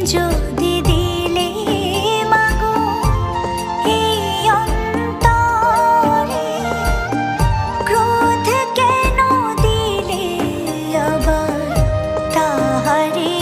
যদি দিলে মাগো এই অন্তরে, ক্রোধ কেন দিলে আবার তাহারে